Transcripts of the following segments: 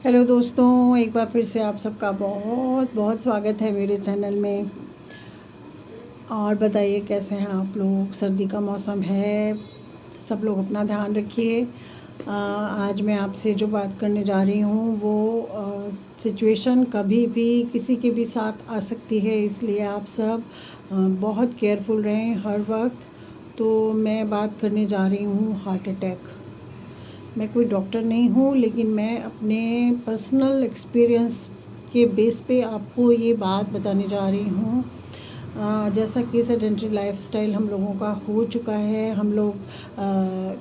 Hello दोस्तों, एक बार फिर से आप सबका बहुत बहुत स्वागत है मेरे चैनल में। और बताइए कैसे हैं आप लोग। सर्दी का मौसम है, सब लोग अपना ध्यान रखिए। आज मैं आपसे जो बात करने जा रही हूँ वो सिचुएशन कभी भी किसी के भी साथ आ सकती है, इसलिए आप सब बहुत केयरफुल रहें हर वक्त। तो मैं बात करने जा रही हूँ हार्ट अटैक। मैं कोई डॉक्टर नहीं हूँ, लेकिन मैं अपने पर्सनल एक्सपीरियंस के बेस पे आपको ये बात बताने जा रही हूँ। जैसा कि सेडेंटरी लाइफस्टाइल हम लोगों का हो चुका है, हम लोग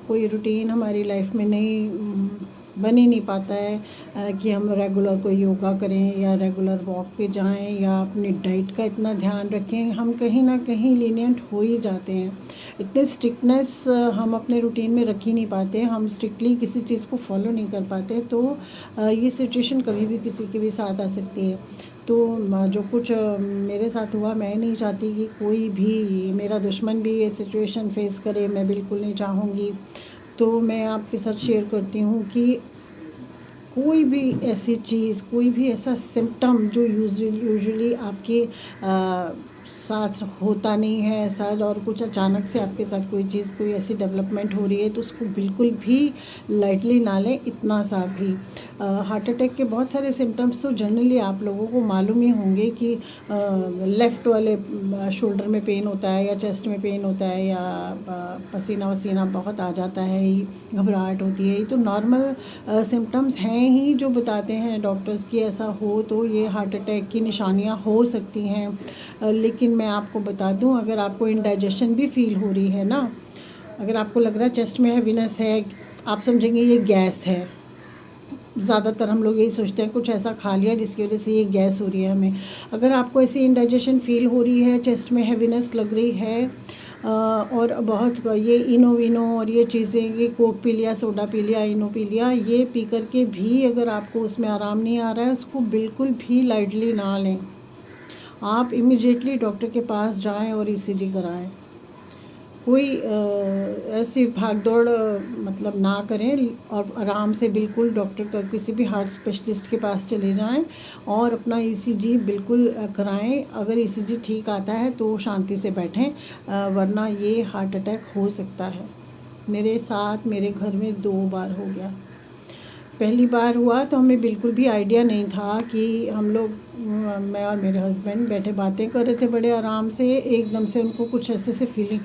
कोई रूटीन हमारी लाइफ में नहीं बन ही नहीं पाता है कि हम रेगुलर कोई योगा करें या रेगुलर वॉक पे जाएं या अपनी डाइट का इतना ध्यान रखें। हम कहीं ना कहीं लीनियंट हो ही जाते हैं। इतने स्ट्रिक्टनेस हम अपने रूटीन में रख ही नहीं पाते, हम स्ट्रिक्टली किसी चीज़ को फॉलो नहीं कर पाते। तो ये सिचुएशन कभी भी किसी के भी साथ आ सकती है। तो जो कुछ मेरे साथ हुआ, मैं नहीं चाहती कि कोई भी मेरा दुश्मन भी ये सिचुएशन फेस करे, मैं बिल्कुल नहीं चाहूँगी। तो मैं आपके साथ शेयर करती हूँ कि कोई भी ऐसी चीज़, कोई भी ऐसा सिम्टम जो यूजुअली आपके साथ होता नहीं है शायद, और कुछ अचानक से आपके साथ कोई चीज़, कोई ऐसी डेवलपमेंट हो रही है, तो उसको बिल्कुल भी लाइटली ना लें, इतना सा भी। हार्ट अटैक के बहुत सारे सिम्टम्स तो जनरली आप लोगों को मालूम ही होंगे कि लेफ़्ट वाले शोल्डर में पेन होता है, या चेस्ट में पेन होता है, या पसीना वसीना बहुत आ जाता है, घबराहट होती है। ये तो नॉर्मल सिम्टम्स हैं ही जो बताते हैं डॉक्टर्स कि ऐसा हो तो ये हार्ट अटैक की निशानियां हो सकती हैं। लेकिन मैं आपको बता दूं, अगर आपको इंडाइजेशन भी फील हो रही है ना, अगर आपको लग रहा है चेस्ट में हैवीनेस है, आप समझेंगे ये गैस है। ज़्यादातर हम लोग यही सोचते हैं कुछ ऐसा खा लिया जिसकी वजह से ये गैस हो रही है हमें। अगर आपको ऐसी इंडाइजेशन फील हो रही है, चेस्ट में हैवीनेस लग रही है, और बहुत ये इनो और ये चीज़ें, ये कोक पी लिया, सोडा पी लिया, इनो पी लिया, ये पी करके भी अगर आपको उसमें आराम नहीं आ रहा है, उसको बिल्कुल भी लाइटली ना लें। आप इमीडिएटली डॉक्टर के पास जाएं और ईसीजी कराएं। कोई ऐसी भाग दौड़ मतलब ना करें, और आराम से बिल्कुल डॉक्टर का, किसी भी हार्ट स्पेशलिस्ट के पास चले जाएं और अपना ईसीजी बिल्कुल कराएं। अगर ईसीजी ठीक आता है तो शांति से बैठें, वरना ये हार्ट अटैक हो सकता है। मेरे साथ, मेरे घर में 2 बार हो गया। पहली बार हुआ तो हमें बिल्कुल भी आइडिया नहीं था कि हम लोग, मैं और मेरे हस्बैंड बैठे बातें कर रहे थे बड़े आराम से, एकदम से उनको कुछ ऐसे से फीलिंग,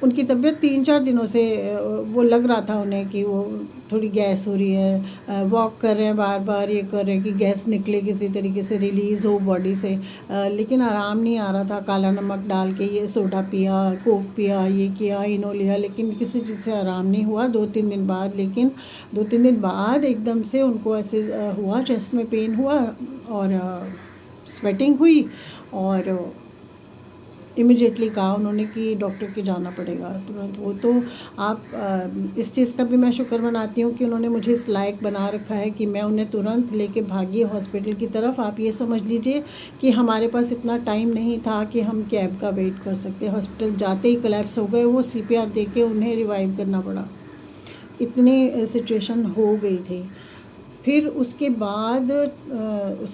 उनकी तबीयत 3-4 दिनों से वो लग रहा था उन्हें कि वो थोड़ी गैस हो रही है। वॉक कर रहे हैं, बार बार ये कर रहे हैं कि गैस निकले, किसी तरीके से रिलीज़ हो बॉडी से, लेकिन आराम नहीं आ रहा था। काला नमक डाल के ये सोडा पिया, कोक पिया, ये किया, इनो लिया, लेकिन किसी चीज़ से आराम नहीं हुआ। 2-3 दिन बाद, लेकिन 2-3 दिन बाद एकदम से उनको ऐसे हुआ, चेस्ट में पेन हुआ और स्वेटिंग हुई, और इमिडिएटली कहा उन्होंने कि डॉक्टर के जाना पड़ेगा तुरंत। वो तो आप इस चीज़ का भी मैं शुक्र मनाती हूँ कि उन्होंने मुझे इस लायक बना रखा है कि मैं उन्हें तुरंत लेके भागी हॉस्पिटल की तरफ। आप ये समझ लीजिए कि हमारे पास इतना टाइम नहीं था कि हम कैब का वेट कर सकते। हॉस्पिटल जाते ही कोलैप्स हो गए, वो CPR दे के उन्हें रिवाइव करना पड़ा, इतनी सिचुएशन हो गई थी। फिर उसके बाद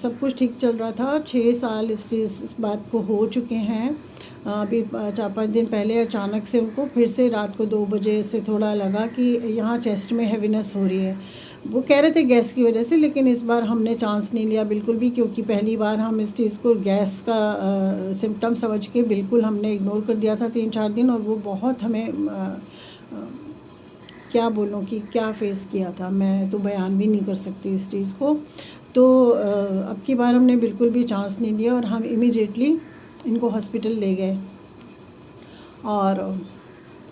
सब कुछ ठीक चल रहा था। 6 साल इस बात को हो चुके हैं। अभी 4-5 दिन पहले अचानक से उनको फिर से रात को 2 बजे से थोड़ा लगा कि यहाँ चेस्ट में हैवीनेस हो रही है। वो कह रहे थे गैस की वजह से, लेकिन इस बार हमने चांस नहीं लिया बिल्कुल भी, क्योंकि पहली बार हम इस चीज़ को गैस का सिम्टम समझ के बिल्कुल हमने इग्नोर कर दिया था 3-4 दिन, और वो बहुत हमें क्या बोलूँ कि क्या फ़ेस किया था, मैं तो बयान भी नहीं कर सकती इस चीज़ को। तो अब की बार हमने बिल्कुल भी चांस नहीं दिया, और हम इमीडिएटली इनको हॉस्पिटल ले गए। और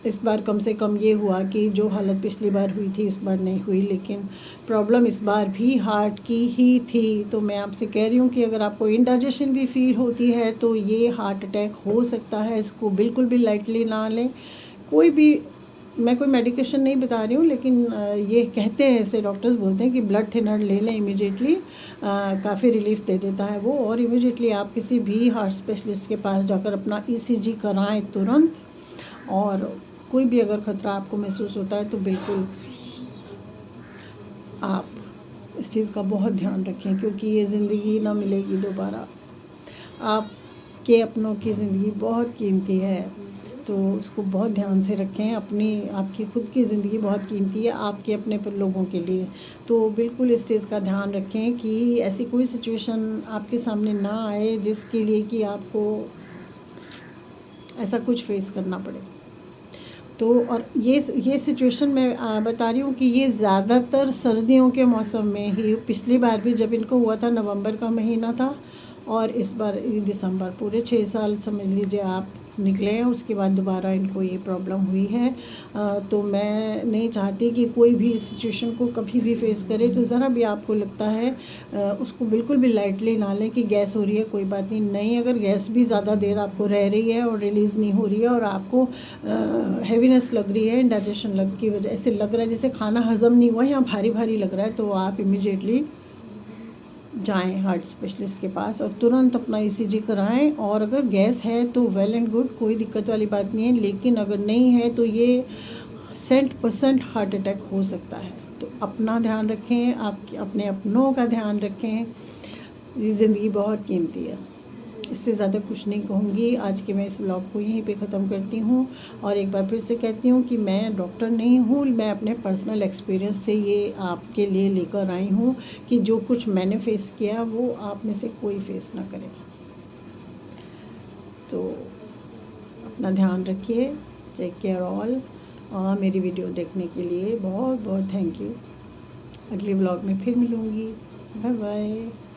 इस बार कम से कम ये हुआ कि जो हालत पिछली बार हुई थी इस बार नहीं हुई, लेकिन प्रॉब्लम इस बार भी हार्ट की ही थी। तो मैं आपसे कह रही हूँ कि अगर आपको इंडाइजेशन भी फील होती है तो ये हार्ट अटैक हो सकता है, इसको बिल्कुल भी लाइटली ना लें। कोई भी, मैं कोई मेडिकेशन नहीं बता रही हूँ, लेकिन ये कहते हैं, ऐसे डॉक्टर्स बोलते हैं कि ब्लड थिनर ले लें इमीडिएटली, काफ़ी रिलीफ दे देता है वो। और इमीडिएटली आप किसी भी हार्ट स्पेशलिस्ट के पास जाकर अपना ईसीजी कराएं तुरंत। और कोई भी अगर ख़तरा आपको महसूस होता है तो बिल्कुल आप इस चीज़ का बहुत ध्यान रखें, क्योंकि ये ज़िंदगी ना मिलेगी दोबारा। आपके अपनों की ज़िंदगी बहुत कीमती है, तो उसको बहुत ध्यान से रखें। आपकी खुद की ज़िंदगी बहुत कीमती है आपके अपने पर लोगों के लिए, तो बिल्कुल इस चीज़ का ध्यान रखें कि ऐसी कोई सिचुएशन आपके सामने ना आए जिसके लिए कि आपको ऐसा कुछ फेस करना पड़े। तो और ये सिचुएशन मैं बता रही हूँ कि ये ज़्यादातर सर्दियों के मौसम में ही, पिछली बार भी जब इनको हुआ था नवंबर का महीना था, और इस बार दिसंबर, पूरे 6 साल समझ लीजिए आप निकले हैं, उसके बाद दोबारा इनको ये प्रॉब्लम हुई है। तो मैं नहीं चाहती कि कोई भी इस सिचुएशन को कभी भी फेस करे। तो ज़रा भी आपको लगता है उसको बिल्कुल भी लाइटली ना लें कि गैस हो रही है, कोई बात नहीं, अगर गैस भी ज़्यादा देर आपको रह रही है और रिलीज़ नहीं हो रही है और आपको हैवीनेस लग रही है, इंडाइजेशन लग की वजह ऐसे लग रहा है जैसे खाना हज़म नहीं हुआ या भारी भारी लग रहा है, तो आप इमीडिएटली जाएं हार्ट स्पेशलिस्ट के पास और तुरंत अपना ईसीजी कराएं। और अगर गैस है तो वेल एंड गुड, कोई दिक्कत वाली बात नहीं है, लेकिन अगर नहीं है तो ये 100% हार्ट अटैक हो सकता है। तो अपना ध्यान रखें, आप अपने अपनों का ध्यान रखें। ये ज़िंदगी बहुत कीमती है। इससे ज़्यादा कुछ नहीं कहूँगी। आज के मैं इस ब्लॉग को यहीं पे ख़त्म करती हूँ, और एक बार फिर से कहती हूँ कि मैं डॉक्टर नहीं हूँ, मैं अपने पर्सनल एक्सपीरियंस से ये आपके लिए लेकर आई हूँ कि जो कुछ मैंने फ़ेस किया वो आप में से कोई फेस ना करे। तो अपना ध्यान रखिए, टेक केयर ऑल। और मेरी वीडियो देखने के लिए बहुत बहुत थैंक यू। अगले ब्लॉग में फिर मिलूँगी। Bye bye.